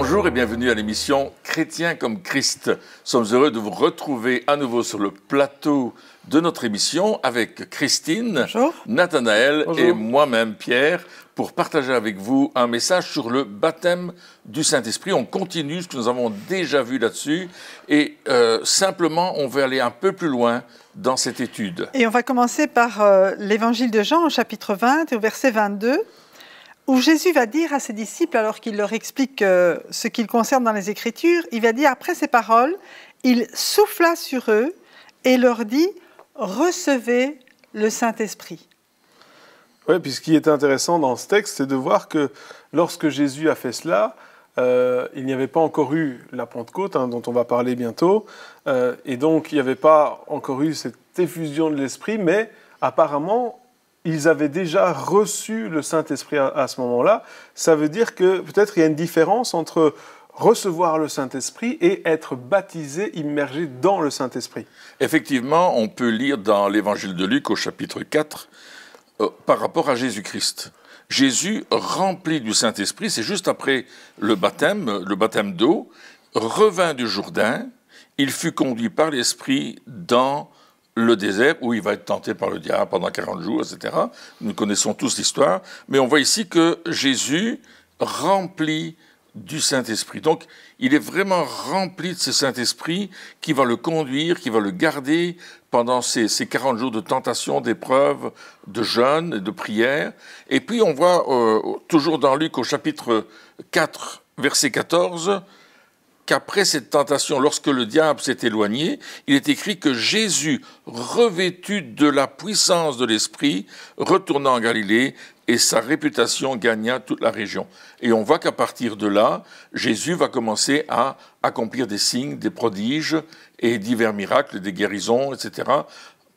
Bonjour et bienvenue à l'émission Chrétien comme Christ. Nous sommes heureux de vous retrouver à nouveau sur le plateau de notre émission avec Christine, Bonjour. Nathanaël Bonjour. et moi-même Pierre pour partager avec vous un message sur le baptême du Saint-Esprit. On continue ce que nous avons déjà vu là-dessus et simplement on veut aller un peu plus loin dans cette étude. Et on va commencer par l'évangile de Jean au chapitre 20 et au verset 22. Où Jésus va dire à ses disciples, alors qu'il leur explique ce qu'il concerne dans les Écritures, il va dire, après ces paroles, il souffla sur eux et leur dit « Recevez le Saint-Esprit ». Oui, puis ce qui est intéressant dans ce texte, c'est de voir que lorsque Jésus a fait cela, il n'y avait pas encore eu la Pentecôte, dont on va parler bientôt, et donc il n'y avait pas encore eu cette effusion de l'Esprit, mais apparemment, ils avaient déjà reçu le Saint-Esprit à ce moment-là. Ça veut dire que peut-être il y a une différence entre recevoir le Saint-Esprit et être baptisé, immergé dans le Saint-Esprit. Effectivement, on peut lire dans l'évangile de Luc au chapitre 4 par rapport à Jésus-Christ. Jésus, rempli du Saint-Esprit, c'est juste après le baptême d'eau, revint du Jourdain, il fut conduit par l'Esprit dans le désert, où il va être tenté par le diable pendant 40 jours, etc. Nous connaissons tous l'histoire, mais on voit ici que Jésus rempli du Saint-Esprit. Donc, il est vraiment rempli de ce Saint-Esprit qui va le conduire, qui va le garder pendant ces 40 jours de tentation, d'épreuve, de jeûne et de prière. Et puis, on voit, toujours dans Luc, au chapitre 4, verset 14, qu'après cette tentation, lorsque le diable s'est éloigné, il est écrit que Jésus, revêtu de la puissance de l'Esprit, retourna en Galilée et sa réputation gagna toute la région. Et on voit qu'à partir de là, Jésus va commencer à accomplir des signes, des prodiges et divers miracles, des guérisons, etc.,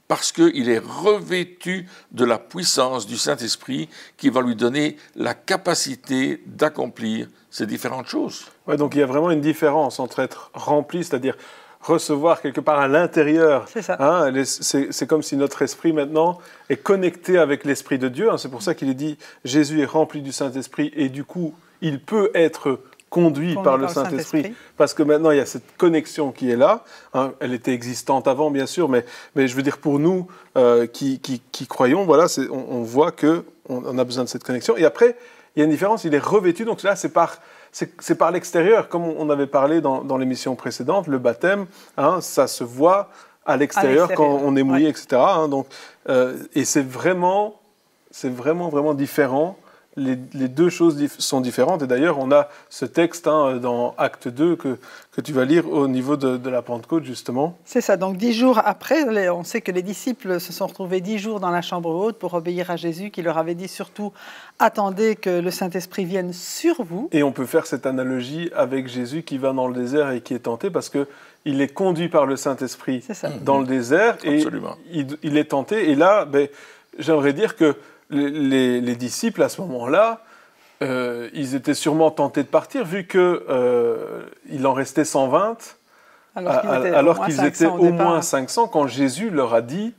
parce qu'il est revêtu de la puissance du Saint-Esprit qui va lui donner la capacité d'accomplir ces différentes choses. Ouais, donc il y a vraiment une différence entre être rempli, c'est-à-dire recevoir quelque part à l'intérieur. C'est ça. C'est comme si notre esprit maintenant est connecté avec l'Esprit de Dieu. C'est pour ça qu'il est dit Jésus est rempli du Saint-Esprit et du coup il peut être conduit par le Saint-Esprit, parce que maintenant il y a cette connexion qui est là. Elle était existante avant, bien sûr, mais je veux dire pour nous qui croyons, voilà, on voit qu'on a besoin de cette connexion. Et après, il y a une différence, il est revêtu, donc là c'est par l'extérieur, comme on avait parlé dans l'émission précédente, le baptême, ça se voit à l'extérieur quand on est mouillé, etc. Et c'est vraiment différent. Les deux choses sont différentes. Et d'ailleurs, on a ce texte dans Acte 2 que tu vas lire au niveau de la Pentecôte, justement. C'est ça. Donc 10 jours après, on sait que les disciples se sont retrouvés 10 jours dans la chambre haute pour obéir à Jésus, qui leur avait dit surtout « Attendez que le Saint-Esprit vienne sur vous ». Et on peut faire cette analogie avec Jésus qui va dans le désert et qui est tenté parce qu'il est conduit par le Saint-Esprit dans le désert. Absolument. Et il est tenté. Et là, j'aimerais dire que les disciples, à ce moment-là, ils étaient sûrement tentés de partir, vu qu'il en restait 120, alors qu'ils étaient au moins 500, quand Jésus leur a dit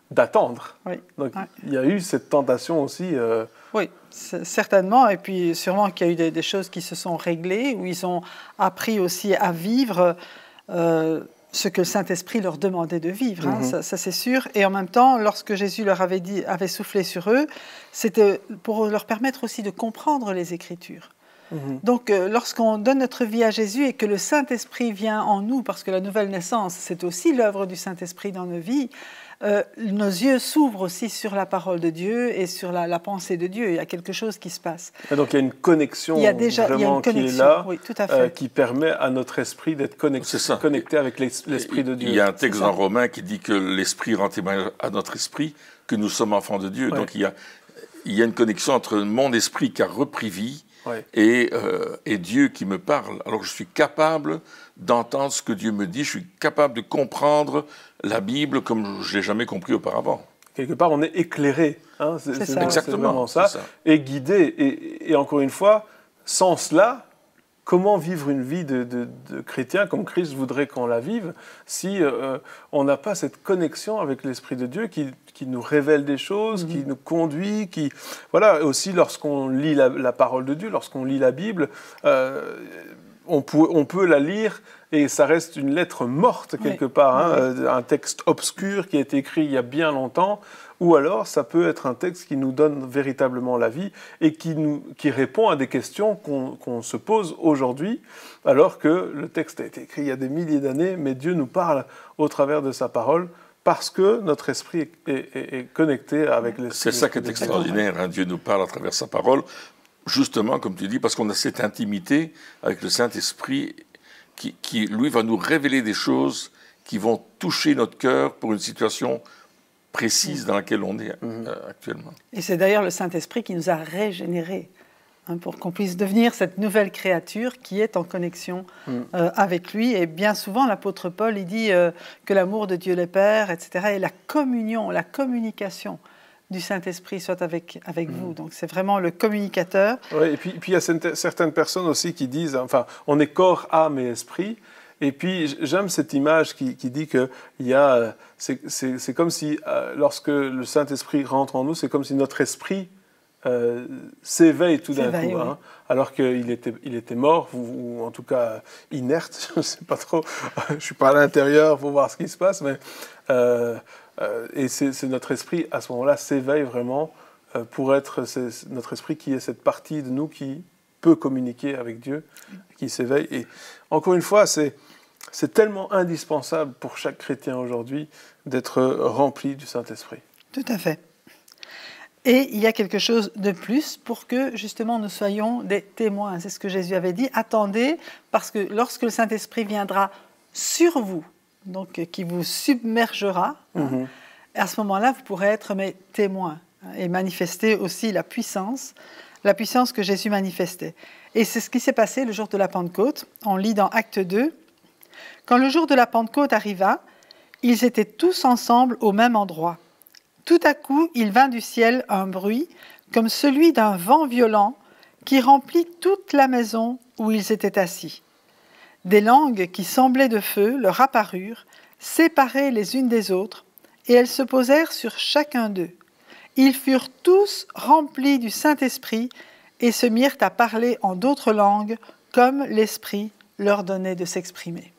d'attendre. Oui. Donc, il y a eu cette tentation aussi. Oui, certainement. Et puis, sûrement qu'il y a eu des choses qui se sont réglées, où ils ont appris aussi à vivre ce que le Saint-Esprit leur demandait de vivre, ça c'est sûr. Et en même temps, lorsque Jésus leur avait soufflé sur eux, c'était pour leur permettre aussi de comprendre les Écritures. Donc, lorsqu'on donne notre vie à Jésus et que le Saint-Esprit vient en nous, parce que la nouvelle naissance, c'est aussi l'œuvre du Saint-Esprit dans nos vies, nos yeux s'ouvrent aussi sur la parole de Dieu et sur la pensée de Dieu. Il y a quelque chose qui se passe. Et donc il y a une connexion qui est là, oui, tout à fait. Qui permet à notre esprit d'être connecté avec l'Esprit de Dieu. Il y a un texte dans Romains qui dit que l'Esprit rend témoignage à notre esprit que nous sommes enfants de Dieu. Ouais. Donc il y a une connexion entre mon esprit qui a repris vie et Dieu qui me parle. Alors je suis capable d'entendre ce que Dieu me dit, je suis capable de comprendre la Bible comme je ne l'ai jamais compris auparavant. Quelque part, on est éclairé. C'est exactement ça. Et guidé. Et encore une fois, sans cela, comment vivre une vie de chrétien comme Christ voudrait qu'on la vive si on n'a pas cette connexion avec l'Esprit de Dieu qui nous révèle des choses, qui nous conduit, Voilà, aussi lorsqu'on lit la parole de Dieu, lorsqu'on lit la Bible, on peut la lire et ça reste une lettre morte quelque part, hein, un texte obscur qui a été écrit il y a bien longtemps, ou alors ça peut être un texte qui nous donne véritablement la vie et qui répond à des questions qu'on se pose aujourd'hui, alors que le texte a été écrit il y a des milliers d'années, mais Dieu nous parle au travers de sa parole, parce que notre esprit est connecté avec l'esprit. C'est ça qui est extraordinaire, hein, Dieu nous parle à travers sa parole, justement, comme tu dis, parce qu'on a cette intimité avec le Saint-Esprit qui, lui, va nous révéler des choses qui vont toucher notre cœur pour une situation précise dans laquelle on est actuellement. Et c'est d'ailleurs le Saint-Esprit qui nous a régénérés, hein, pour qu'on puisse devenir cette nouvelle créature qui est en connexion avec lui. Et bien souvent, l'apôtre Paul, il dit que l'amour de Dieu le Père, etc., et la communion, la communication du Saint-Esprit soit avec vous. Donc c'est vraiment le communicateur. Oui, et puis il y a certaines personnes aussi qui disent, enfin, on est corps, âme et esprit. Et puis j'aime cette image qui dit que c'est comme si lorsque le Saint-Esprit rentre en nous, c'est comme si notre esprit s'éveille tout d'un coup, hein, alors qu'il était mort, ou en tout cas inerte, je ne sais pas trop, je ne suis pas à l'intérieur pour voir ce qui se passe, mais et c'est notre esprit à ce moment-là s'éveille vraiment pour être notre esprit qui est cette partie de nous qui peut communiquer avec Dieu, qui s'éveille. Et encore une fois, c'est tellement indispensable pour chaque chrétien aujourd'hui d'être rempli du Saint-Esprit. Tout à fait. Et il y a quelque chose de plus pour que justement nous soyons des témoins. C'est ce que Jésus avait dit. Attendez, parce que lorsque le Saint-Esprit viendra sur vous, donc qui vous submergera, à ce moment-là, vous pourrez être mes témoins et manifester aussi la puissance que Jésus manifestait. Et c'est ce qui s'est passé le jour de la Pentecôte. On lit dans Actes 2. Quand le jour de la Pentecôte arriva, ils étaient tous ensemble au même endroit. Tout à coup, il vint du ciel un bruit, comme celui d'un vent violent, qui remplit toute la maison où ils étaient assis. Des langues qui semblaient de feu leur apparurent, séparées les unes des autres, et elles se posèrent sur chacun d'eux. Ils furent tous remplis du Saint-Esprit et se mirent à parler en d'autres langues, comme l'Esprit leur donnait de s'exprimer.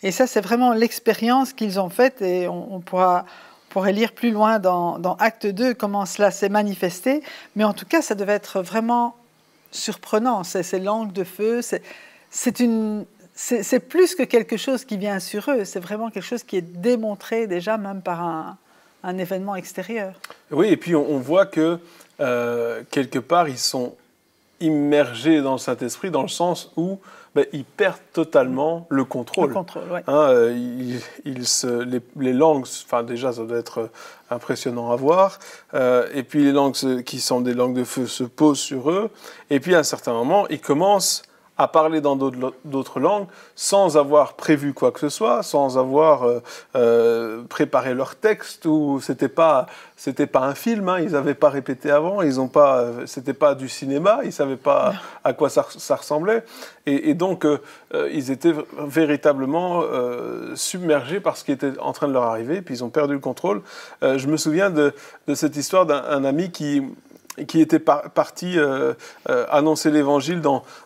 Et ça, c'est vraiment l'expérience qu'ils ont faite, et on pourrait lire plus loin dans Acte 2 comment cela s'est manifesté, mais en tout cas, ça devait être vraiment surprenant, ces langues de feu, c'est plus que quelque chose qui vient sur eux, c'est vraiment quelque chose qui est démontré déjà même par un événement extérieur. Oui, et puis on voit que quelque part, ils sont immergés dans le Saint-Esprit, dans le sens où ils perdent totalement le contrôle. Le contrôle, oui. Hein, les langues, enfin déjà, ça doit être impressionnant à voir. Et puis les langues qui sont des langues de feu se posent sur eux. Et puis à un certain moment, ils commencent à parler dans d'autres langues sans avoir prévu quoi que ce soit, sans avoir préparé leur texte, ou c'était pas un film, hein, ils n'avaient pas répété avant, c'était pas du cinéma, ils savaient pas à quoi ça ressemblait, et donc ils étaient véritablement submergés par ce qui était en train de leur arriver, puis ils ont perdu le contrôle. Je me souviens de cette histoire d'un ami qui était parti annoncer l'évangile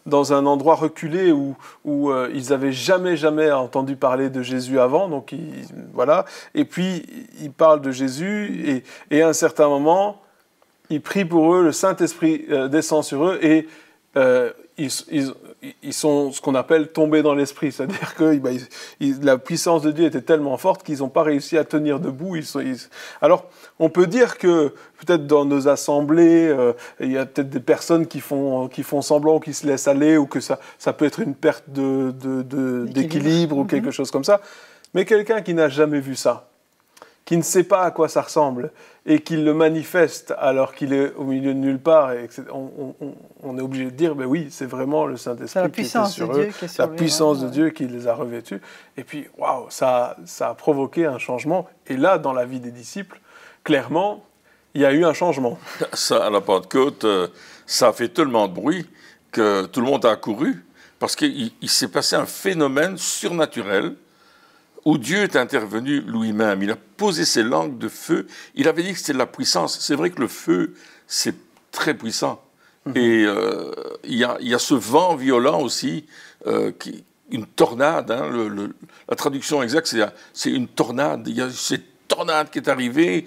dans un endroit reculé où ils n'avaient jamais entendu parler de Jésus avant. Donc voilà. Et puis, il parle de Jésus et à un certain moment, il prie pour eux, le Saint-Esprit descend sur eux et ils sont ce qu'on appelle tombés dans l'esprit. C'est-à-dire que la puissance de Dieu était tellement forte qu'ils n'ont pas réussi à tenir debout. Alors, on peut dire que peut-être dans nos assemblées, il y a peut-être des personnes qui font semblant, qui se laissent aller, ou que ça peut être une perte d'équilibre ou quelque chose comme ça. Mais quelqu'un qui n'a jamais vu ça, qui ne sait pas à quoi ça ressemble, et qui le manifeste alors qu'il est au milieu de nulle part, et on est obligé de dire, ben oui, c'est vraiment le Saint-Esprit qui était sur eux, la puissance de Dieu qui les a revêtus. Et puis, waouh, ça a provoqué un changement. Et là, dans la vie des disciples, clairement, il y a eu un changement. Ça, à la Pentecôte, ça a fait tellement de bruit que tout le monde a accouru, parce qu'il s'est passé un phénomène surnaturel où Dieu est intervenu lui-même. Il a posé ses langues de feu. Il avait dit que c'était de la puissance. C'est vrai que le feu, c'est très puissant. Et il y a ce vent violent aussi, une tornade. Hein, la traduction exacte, c'est une tornade. Il y a cette tornade qui est arrivée.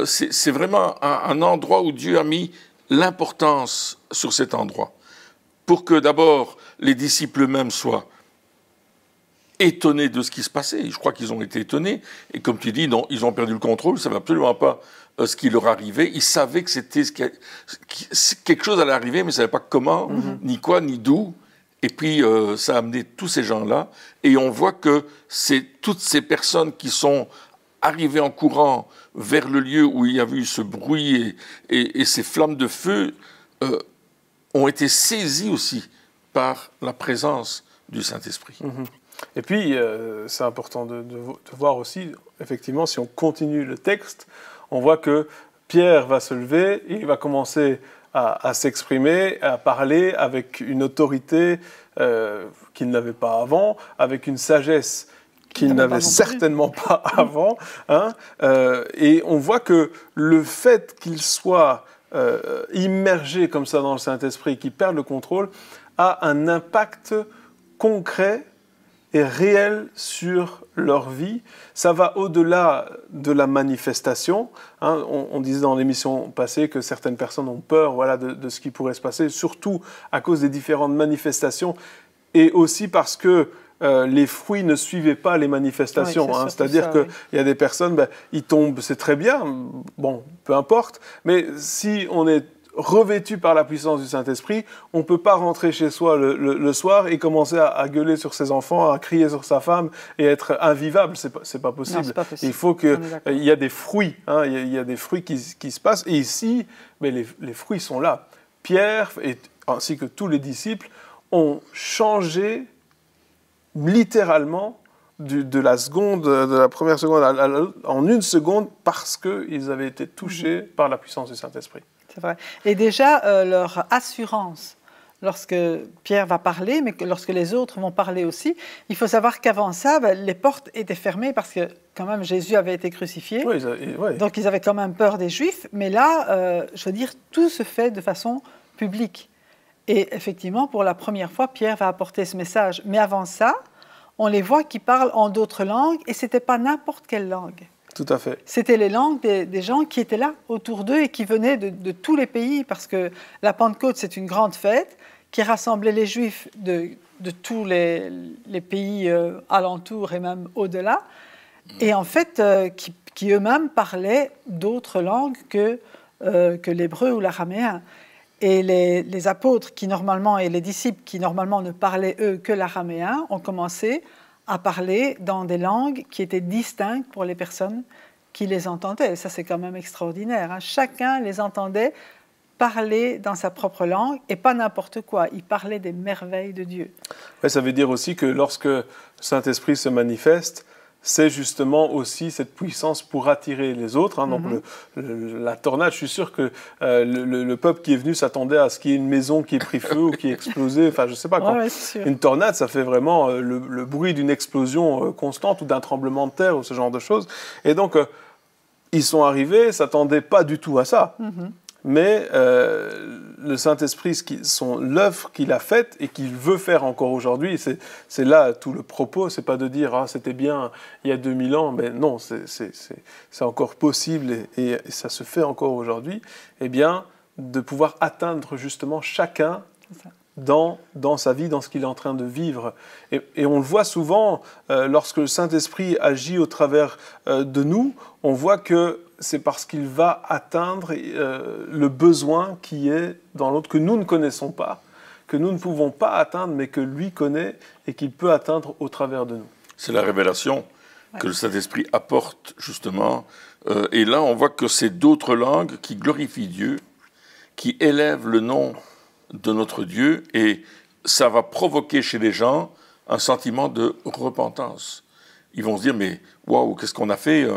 C'est vraiment un endroit où Dieu a mis l'importance sur cet endroit. Pour que d'abord les disciples eux-mêmes soient étonnés de ce qui se passait. Je crois qu'ils ont été étonnés. Et comme tu dis, non, ils ont perdu le contrôle, ils ne savaient absolument pas ce qui leur arrivait. Ils savaient que quelque chose allait arriver, mais ils ne savaient pas comment, ni quoi, ni d'où. Et puis, ça a amené tous ces gens-là. Et on voit que c'est toutes ces personnes qui sont arrivées en courant vers le lieu où il y avait eu ce bruit et ces flammes de feu ont été saisies aussi par la présence du Saint-Esprit. Et puis, c'est important de voir aussi, effectivement, si on continue le texte, on voit que Pierre va se lever, et il va commencer à s'exprimer, à parler avec une autorité qu'il n'avait pas avant, avec une sagesse qu'il n'avait certainement pas avant. Hein, et on voit que le fait qu'il soit immergé comme ça dans le Saint-Esprit, qu'il perd le contrôle, a un impact concret et réel sur leur vie. Ça va au-delà de la manifestation. Hein, on disait dans l'émission passée que certaines personnes ont peur de ce qui pourrait se passer, surtout à cause des différentes manifestations et aussi parce que les fruits ne suivaient pas les manifestations. Oui, c'est-à-dire qu'il y a des personnes, ils tombent, c'est très bien, bon, peu importe, mais si on est revêtu par la puissance du Saint-Esprit, on ne peut pas rentrer chez soi le soir et commencer à gueuler sur ses enfants, à crier sur sa femme et être invivable. C'est pas possible. Non, c'est pas possible. Il faut qu'il y a des fruits, hein, il y a des fruits qui se passent. Et ici, les fruits sont là. Pierre, ainsi que tous les disciples, ont changé littéralement de la première seconde en une seconde parce qu'ils avaient été touchés par la puissance du Saint-Esprit. C'est vrai. Et déjà, leur assurance, lorsque Pierre va parler, mais lorsque les autres vont parler aussi, il faut savoir qu'avant ça, les portes étaient fermées parce que quand même Jésus avait été crucifié. Oui, donc ils avaient quand même peur des Juifs. Mais là, je veux dire, tout se fait de façon publique. Et effectivement, pour la première fois, Pierre va apporter ce message. Mais avant ça, on les voit qui parlent en d'autres langues et ce n'était pas n'importe quelle langue. Tout à fait. C'était les langues des gens qui étaient là autour d'eux et qui venaient de tous les pays, parce que la Pentecôte, c'est une grande fête qui rassemblait les Juifs de tous les pays alentours et même au-delà, et en fait, qui eux-mêmes parlaient d'autres langues que l'hébreu ou l'araméen. Et les apôtres et les disciples qui normalement ne parlaient, eux, que l'araméen, ont commencé à parler dans des langues qui étaient distinctes pour les personnes qui les entendaient. Et ça, c'est quand même extraordinaire. Hein. Chacun les entendait parler dans sa propre langue, et pas n'importe quoi. Ils parlaient des merveilles de Dieu. Ouais, ça veut dire aussi que lorsque le Saint-Esprit se manifeste, c'est justement aussi cette puissance pour attirer les autres. Hein. Donc la tornade, je suis sûr que le peuple qui est venu s'attendait à ce qu'il y ait une maison qui ait pris feu ou qui ait explosé. Enfin, je ne sais pas. Quand une tornade, ça fait vraiment le bruit d'une explosion constante ou d'un tremblement de terre ou ce genre de choses. Et donc, ils sont arrivés, ne s'attendaient pas du tout à ça. Mais le Saint-Esprit, l'œuvre qu'il a faite et qu'il veut faire encore aujourd'hui, c'est là tout le propos. C'est pas de dire « Ah, c'était bien il y a 2000 ans ». Mais non, c'est encore possible et ça se fait encore aujourd'hui. Eh bien, de pouvoir atteindre justement chacun dans sa vie, dans ce qu'il est en train de vivre. Et on le voit souvent, lorsque le Saint-Esprit agit au travers de nous, on voit que c'est parce qu'il va atteindre le besoin qui est dans l'autre, que nous ne connaissons pas, que nous ne pouvons pas atteindre, mais que lui connaît et qu'il peut atteindre au travers de nous. C'est la révélation que le Saint-Esprit apporte, justement. Et là, on voit que c'est d'autres langues qui glorifient Dieu, qui élèvent le nom de notre Dieu, et ça va provoquer chez les gens un sentiment de repentance. Ils vont se dire, mais waouh, qu'est-ce qu'on a fait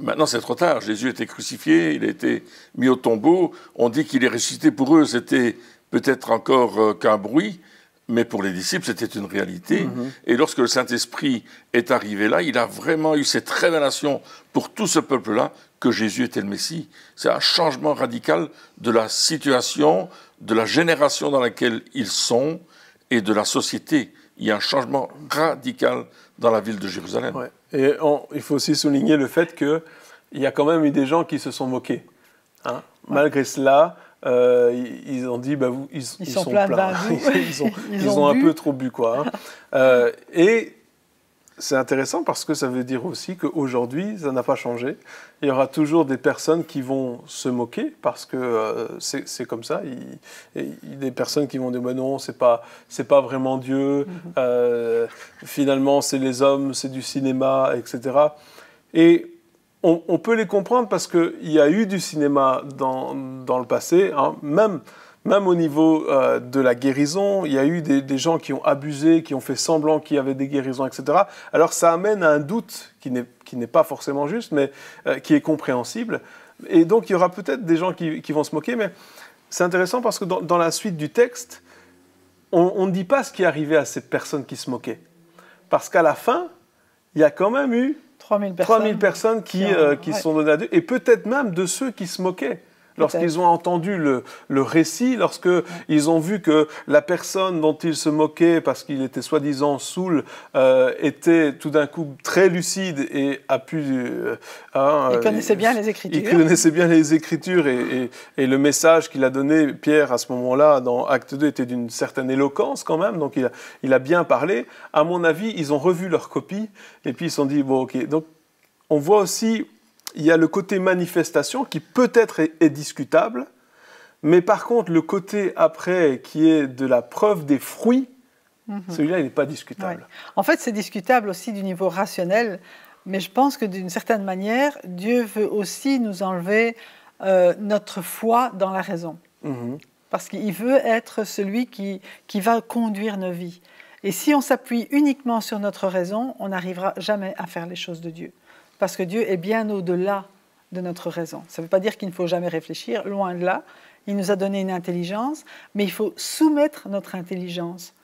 Maintenant, c'est trop tard. Jésus a été crucifié, il a été mis au tombeau. On dit qu'il est ressuscité. Pour eux, c'était peut-être encore qu'un bruit. Mais pour les disciples, c'était une réalité. Et lorsque le Saint-Esprit est arrivé là, il a vraiment eu cette révélation pour tout ce peuple-là que Jésus était le Messie. C'est un changement radical de la situation, de la génération dans laquelle ils sont et de la société. Il y a un changement radical dans la ville de Jérusalem. Ouais. Et il faut aussi souligner le fait qu'il y a quand même eu des gens qui se sont moqués. Hein. Malgré cela, ils ont dit, ils sont pleins. Ils ont un peu trop bu, quoi. Hein. Et c'est intéressant parce que ça veut dire aussi qu'aujourd'hui, ça n'a pas changé. Il y aura toujours des personnes qui vont se moquer parce que c'est comme ça. Il y a des personnes qui vont dire non, c'est pas vraiment Dieu. Finalement, c'est les hommes, c'est du cinéma, etc. Et on peut les comprendre parce qu'il y a eu du cinéma dans le passé, hein, même au niveau de la guérison, il y a eu des gens qui ont abusé, qui ont fait semblant qu'il y avait des guérisons, etc. Alors ça amène à un doute qui n'est pas forcément juste, mais qui est compréhensible. Et donc il y aura peut-être des gens qui vont se moquer, mais c'est intéressant parce que dans la suite du texte, on ne dit pas ce qui est arrivé à ces personnes qui se moquaient. Parce qu'à la fin, il y a quand même eu 3000 personnes qui sont données à Dieu, et peut-être même de ceux qui se moquaient. Lorsqu'ils ont entendu le récit, lorsqu'ils ont vu que la personne dont ils se moquaient, parce qu'il était soi-disant saoul, était tout d'un coup très lucide et a pu... il connaissait bien les Écritures. Il connaissait bien les Écritures et le message qu'il a donné, Pierre, à ce moment-là, dans Acte 2, était d'une certaine éloquence quand même, donc il a bien parlé. À mon avis, ils ont revu leur copie et puis ils se sont dit, bon, ok. Donc, on voit aussi... Il y a le côté manifestation qui peut-être est discutable, mais par contre, le côté après qui est de la preuve des fruits, celui-là, il n'est pas discutable. Ouais. En fait, c'est discutable aussi du niveau rationnel, mais je pense que d'une certaine manière, Dieu veut aussi nous enlever notre foi dans la raison. Parce qu'il veut être celui qui va conduire nos vies. Et si on s'appuie uniquement sur notre raison, on n'arrivera jamais à faire les choses de Dieu. Parce que Dieu est bien au-delà de notre raison. Ça ne veut pas dire qu'il ne faut jamais réfléchir, loin de là. Il nous a donné une intelligence, mais il faut soumettre notre intelligence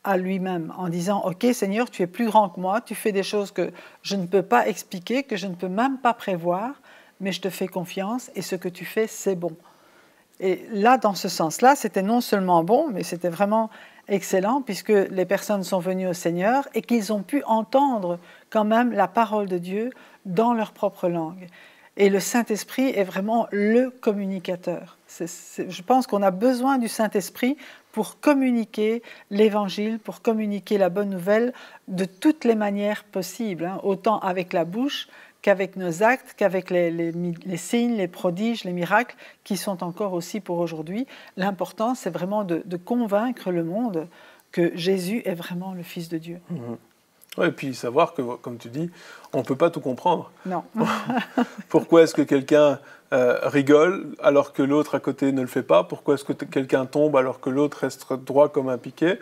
à lui-même en disant « Ok Seigneur, tu es plus grand que moi, tu fais des choses que je ne peux pas expliquer, que je ne peux même pas prévoir, mais je te fais confiance et ce que tu fais, c'est bon. » Et là, dans ce sens-là, c'était non seulement bon, mais c'était vraiment excellent puisque les personnes sont venues au Seigneur et qu'ils ont pu entendre quand même la parole de Dieu dans leur propre langue. Et le Saint-Esprit est vraiment le communicateur. Je pense qu'on a besoin du Saint-Esprit pour communiquer l'Évangile, pour communiquer la bonne nouvelle de toutes les manières possibles, hein, autant avec la bouche qu'avec nos actes, qu'avec les signes, les prodiges, les miracles, qui sont encore aussi pour aujourd'hui. L'important, c'est vraiment de convaincre le monde que Jésus est vraiment le Fils de Dieu. Ouais, et puis savoir que, comme tu dis, on ne peut pas tout comprendre. Non. Pourquoi est-ce que quelqu'un rigole alors que l'autre à côté ne le fait pas? Pourquoi est-ce que quelqu'un tombe alors que l'autre reste droit comme un piquet?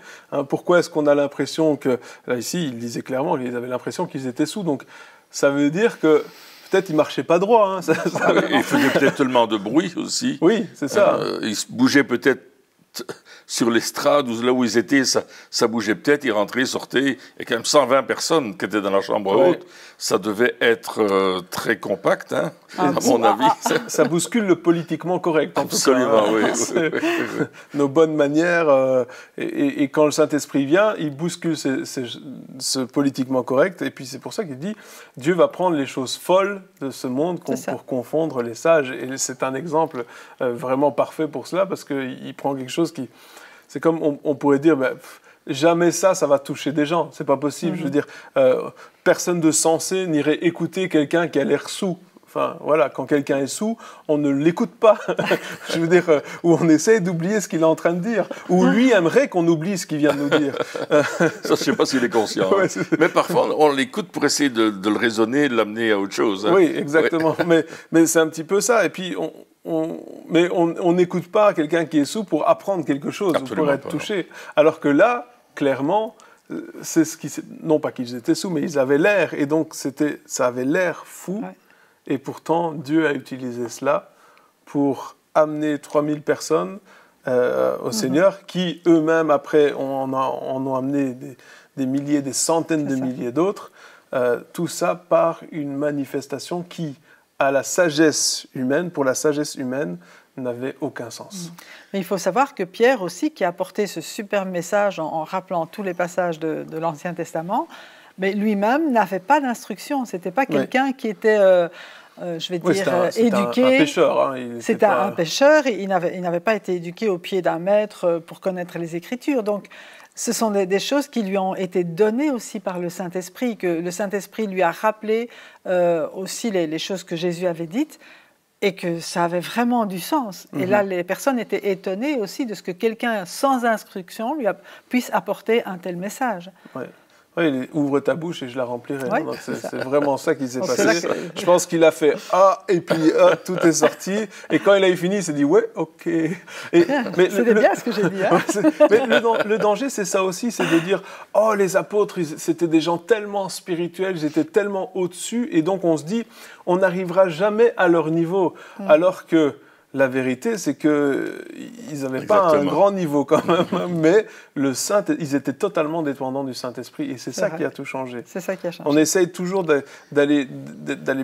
Pourquoi est-ce qu'on a l'impression que... Là, ici, il disait clairement qu'ils avaient l'impression qu'ils étaient sous, donc ça veut dire que peut-être ils ne marchaient pas droit. Hein, ils faisaient peut-être tellement de bruit aussi. Oui, c'est ça. Ils se bougeaient peut-être sur l'estrade, ou là où ils étaient, ça bougeait peut-être, ils rentraient, ils sortaient. Il y a quand même 120 personnes qui étaient dans la chambre haute. Ça devait être très compact, hein, à mon avis. Ça bouscule le politiquement correct. Absolument, oui. Nos bonnes manières. Et quand le Saint-Esprit vient, il bouscule ce politiquement correct. Et puis c'est pour ça qu'il dit, Dieu va prendre les choses folles de ce monde pour confondre les sages. Et c'est un exemple vraiment parfait pour cela, parce qu'il prend quelque chose qui... C'est comme on pourrait dire, jamais ça va toucher des gens. C'est pas possible. Je veux dire, personne de sensé n'irait écouter quelqu'un qui a l'air saoul. Enfin, voilà, quand quelqu'un est saoul, on ne l'écoute pas. Je veux dire, ou on essaie d'oublier ce qu'il est en train de dire. Ou lui aimerait qu'on oublie ce qu'il vient de nous dire. Ça, je ne sais pas s'il est conscient. Ouais, mais parfois, on l'écoute pour essayer de le raisonner, de l'amener à autre chose. Hein. Oui, exactement. Ouais. Mais c'est un petit peu ça. Et puis, on n'écoute pas quelqu'un qui est saoul pour apprendre quelque chose, ou pour être touché. Alors que là, clairement, c'est ce qui... Non pas qu'ils étaient saoul, mais ils avaient l'air. Et donc, ça avait l'air fou. Ouais. Et pourtant, Dieu a utilisé cela pour amener 3000 personnes au Seigneur, qui eux-mêmes, après, en ont amené des milliers, des centaines de milliers d'autres. Tout ça par une manifestation qui, à la sagesse humaine, pour la sagesse humaine, n'avait aucun sens. Mais il faut savoir que Pierre aussi, qui a apporté ce superbe message en rappelant tous les passages de l'Ancien Testament, mais lui-même n'avait pas d'instruction. Ce n'était pas quelqu'un qui était, je vais dire, éduqué. Un pêcheur. C'était un pêcheur. Il n'avait pas été éduqué au pied d'un maître pour connaître les Écritures. Donc, ce sont des choses qui lui ont été données aussi par le Saint-Esprit, que le Saint-Esprit lui a rappelé aussi les choses que Jésus avait dites, et que ça avait vraiment du sens. Et là, les personnes étaient étonnées aussi de ce que quelqu'un sans instruction puisse apporter un tel message. Ouais. Oui, ouvre ta bouche et je la remplirai. Ouais, c'est vraiment ça qui s'est passé. Je pense qu'il a fait « Ah » et puis tout est sorti. Et quand il a fini, il s'est dit « Ouais, ok ». C'était bien ce que j'ai dit. Hein. Mais le danger, c'est ça aussi, c'est de dire « Oh, les apôtres, c'était des gens tellement spirituels, ils étaient tellement au-dessus. » Et donc on se dit « On n'arrivera jamais à leur niveau. » Alors que la vérité, c'est qu'ils n'avaient pas un grand niveau quand même, mais ils étaient totalement dépendants du Saint-Esprit et c'est ça qui a tout changé. C'est ça qui a changé. On essaye toujours d'aller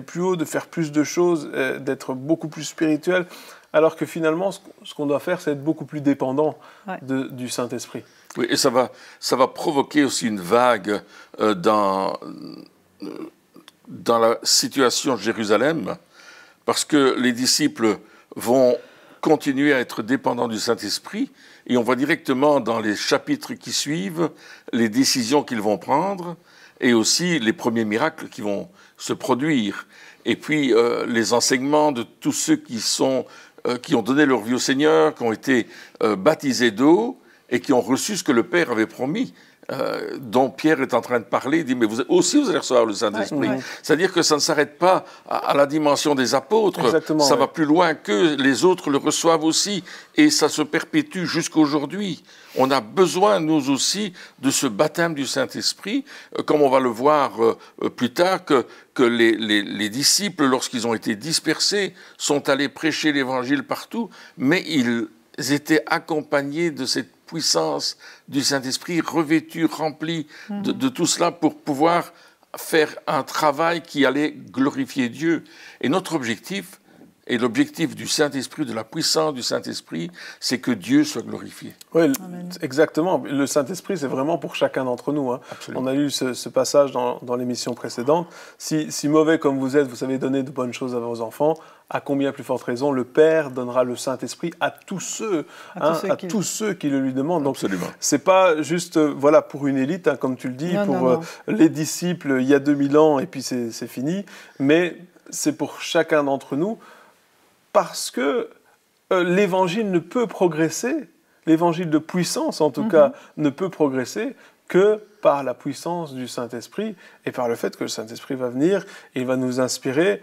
plus haut, de faire plus de choses, d'être beaucoup plus spirituel, alors que finalement, ce qu'on doit faire, c'est être beaucoup plus dépendant du Saint-Esprit. Oui, et ça va provoquer aussi une vague dans la situation de Jérusalem, parce que les disciples vont continuer à être dépendants du Saint-Esprit et on voit directement dans les chapitres qui suivent les décisions qu'ils vont prendre et aussi les premiers miracles qui vont se produire. Et puis les enseignements de tous ceux qui ont donné leur vie au Seigneur, qui ont été baptisés d'eau et qui ont reçu ce que le Père avait promis. Dont Pierre est en train de parler, il dit, mais vous allez recevoir le Saint-Esprit. C'est-à-dire que ça ne s'arrête pas à la dimension des apôtres, ça va plus loin que les autres le reçoivent aussi, et ça se perpétue jusqu'aujourd'hui. On a besoin, nous aussi, de ce baptême du Saint-Esprit, comme on va le voir plus tard, que les disciples, lorsqu'ils ont été dispersés, sont allés prêcher l'Évangile partout, mais ils étaient accompagnés de cette puissance du Saint-Esprit, revêtus, remplis de tout cela pour pouvoir faire un travail qui allait glorifier Dieu. Et notre objectif, et l'objectif du Saint-Esprit, de la puissance du Saint-Esprit, c'est que Dieu soit glorifié. Oui, exactement. Le Saint-Esprit, c'est vraiment pour chacun d'entre nous. Hein. On a lu ce passage dans l'émission précédente. Si mauvais comme vous êtes, vous savez donner de bonnes choses à vos enfants, à combien plus forte raison le Père donnera le Saint-Esprit à tous ceux, tous ceux qui le lui demandent. Donc, c'est pas juste pour une élite, hein, comme tu le dis, non. Les disciples il y a 2000 ans et puis c'est fini, mais c'est pour chacun d'entre nous parce que l'Évangile ne peut progresser, l'Évangile de puissance en tout cas ne peut progresser que par la puissance du Saint-Esprit et par le fait que le Saint-Esprit va venir et il va nous inspirer.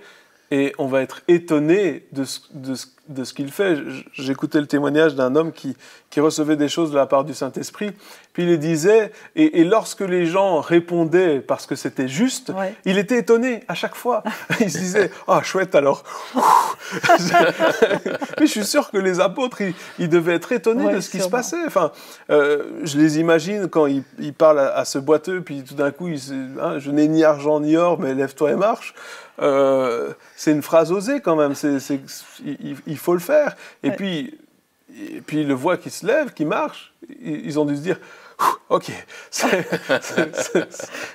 Et on va être étonné de ce qu'il fait. J'écoutais le témoignage d'un homme qui recevait des choses de la part du Saint-Esprit, puis il disait, et lorsque les gens répondaient parce que c'était juste, il était étonné à chaque fois. Il se disait, ah chouette alors. Mais je suis sûr que les apôtres, ils devaient être étonnés de ce qui se passait. Enfin, je les imagine quand ils parlent à ce boiteux, puis tout d'un coup, je n'ai ni argent ni or, mais lève-toi et marche. C'est une phrase osée quand même, il faut le faire. Et puis il le voit qui se lève, qui marche, ils ont dû se dire ok.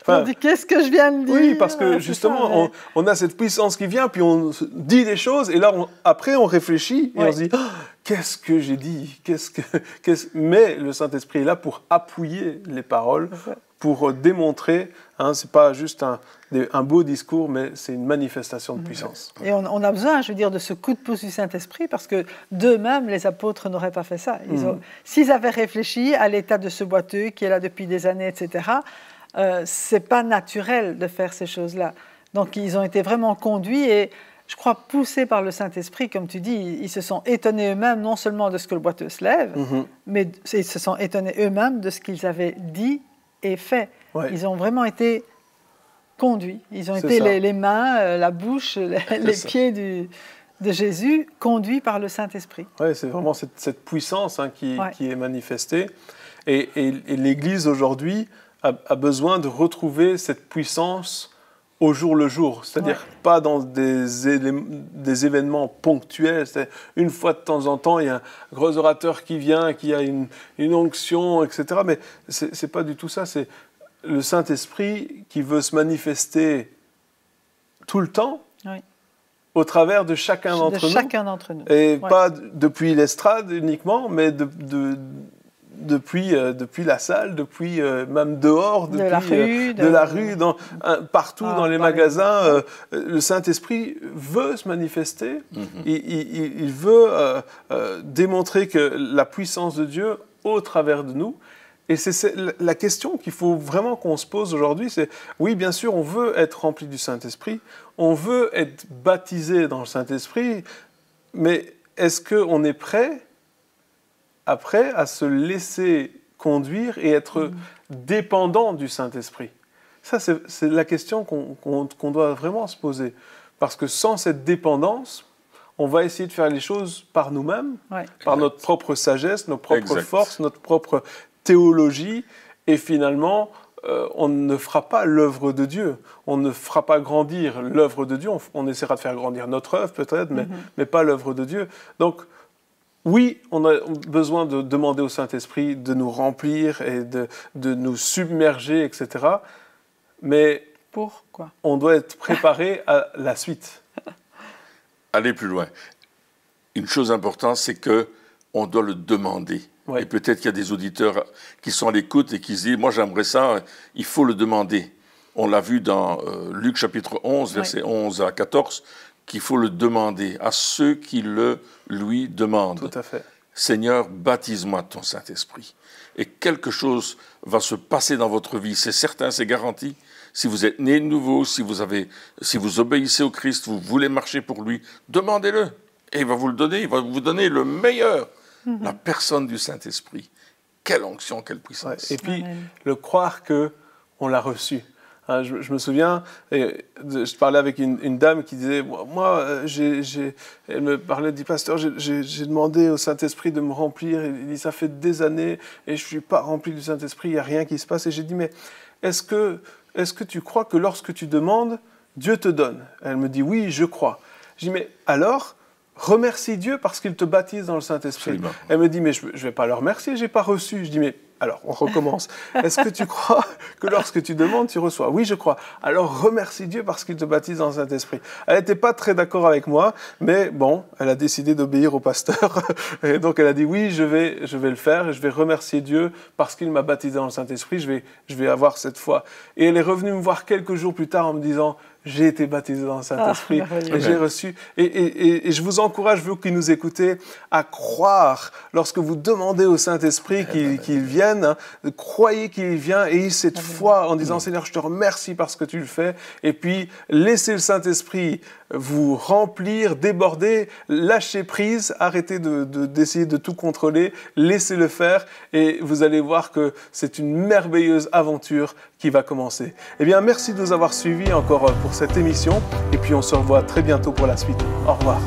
On dit qu'est-ce que je viens de dire. Oui, parce que justement, on a cette puissance qui vient, puis on dit des choses, et là, après, on réfléchit, et on se dit qu'est-ce que j'ai dit Mais le Saint-Esprit est là pour appuyer les paroles, pour démontrer, c'est pas juste un beau discours, mais c'est une manifestation de puissance. Et on a besoin, je veux dire, de ce coup de pouce du Saint-Esprit, parce que d'eux-mêmes, les apôtres n'auraient pas fait ça. S'ils avaient réfléchi à l'état de ce boiteux qui est là depuis des années, etc., c'est pas naturel de faire ces choses-là. Donc, ils ont été vraiment conduits et, je crois, poussés par le Saint-Esprit, comme tu dis, ils se sont étonnés eux-mêmes, non seulement de ce que le boiteux se lève, mais ils se sont étonnés eux-mêmes de ce qu'ils avaient dit et fait. Ils ont vraiment été conduits. Ils ont été les mains, la bouche, les pieds de Jésus conduit par le Saint-Esprit. Oui, c'est vraiment cette puissance qui est manifestée. Et l'Église aujourd'hui a besoin de retrouver cette puissance au jour le jour, c'est-à-dire pas dans des événements ponctuels. Une fois de temps en temps, il y a un gros orateur qui vient, qui a une onction, etc. Mais c'est pas du tout ça. C'est le Saint-Esprit qui veut se manifester tout le temps, au travers de chacun d'entre nous. Et pas depuis l'estrade uniquement, mais depuis la salle, depuis même dehors, depuis de la rue, partout dans les magasins. Le Saint-Esprit veut se manifester. Il veut démontrer que la puissance de Dieu au travers de nous. Et c'est la question qu'il faut vraiment qu'on se pose aujourd'hui, c'est oui, bien sûr, on veut être rempli du Saint-Esprit, on veut être baptisé dans le Saint-Esprit, mais est-ce qu'on est prêt après à se laisser conduire et être dépendant du Saint-Esprit? Ça, c'est la question qu'on doit vraiment se poser. Parce que sans cette dépendance, on va essayer de faire les choses par nous-mêmes, par notre propre sagesse, nos propres forces, notre propre théologie, et finalement, on ne fera pas l'œuvre de Dieu. On ne fera pas grandir l'œuvre de Dieu. On essaiera de faire grandir notre œuvre peut-être, mais pas l'œuvre de Dieu. Donc, oui, on a besoin de demander au Saint-Esprit de nous remplir et de nous submerger, etc. Mais pourquoi on doit être préparé à la suite. Aller plus loin. Une chose importante, c'est qu'on doit le demander. Et peut-être qu'il y a des auditeurs qui sont à l'écoute et qui se disent « Moi, j'aimerais ça, il faut le demander ». On l'a vu dans Luc chapitre 11, versets 11 à 14, qu'il faut le demander à ceux qui le lui demandent. Tout à fait. Seigneur, baptise-moi de ton Saint-Esprit. Et quelque chose va se passer dans votre vie, c'est certain, c'est garanti. Si vous êtes né de nouveau, si vous obéissez au Christ, vous voulez marcher pour lui, demandez-le. Et il va vous le donner, il va vous donner le meilleur. La personne du Saint-Esprit. Quelle onction, quelle puissance. Et puis, le croire qu'on l'a reçu. Hein, je me souviens, je parlais avec une dame qui disait, moi, elle me parlait, elle dit, pasteur, j'ai demandé au Saint-Esprit de me remplir. Il dit, ça fait des années et je ne suis pas rempli du Saint-Esprit, il n'y a rien qui se passe. Et j'ai dit, mais est-ce que tu crois que lorsque tu demandes, Dieu te donne? Elle me dit, oui, je crois. Je dis, mais alors, remercie Dieu parce qu'il te baptise dans le Saint-Esprit. Absolument. Elle me dit, mais je ne vais pas le remercier, je n'ai pas reçu. Je dis, mais alors, on recommence. Est-ce que tu crois que lorsque tu demandes, tu reçois? Oui, je crois. Alors, remercie Dieu parce qu'il te baptise dans le Saint-Esprit. Elle n'était pas très d'accord avec moi, mais bon, elle a décidé d'obéir au pasteur. Et donc, elle a dit, oui, je vais le faire et je vais remercier Dieu parce qu'il m'a baptisé dans le Saint-Esprit. Je vais avoir cette foi. Et elle est revenue me voir quelques jours plus tard en me disant, j'ai été baptisé dans le Saint-Esprit et j'ai reçu. Et je vous encourage, vous qui nous écoutez, à croire lorsque vous demandez au Saint-Esprit qu'il vienne. Croyez qu'il vient et ayez cette foi en disant, Seigneur, je te remercie parce que tu le fais. Et puis, laissez le Saint-Esprit vous remplir, déborder, lâchez prise, arrêtez d'essayer de tout contrôler, laissez-le faire et vous allez voir que c'est une merveilleuse aventure qui va commencer. Eh bien, merci de nous avoir suivis encore pour cette émission et puis on se revoit très bientôt pour la suite. Au revoir.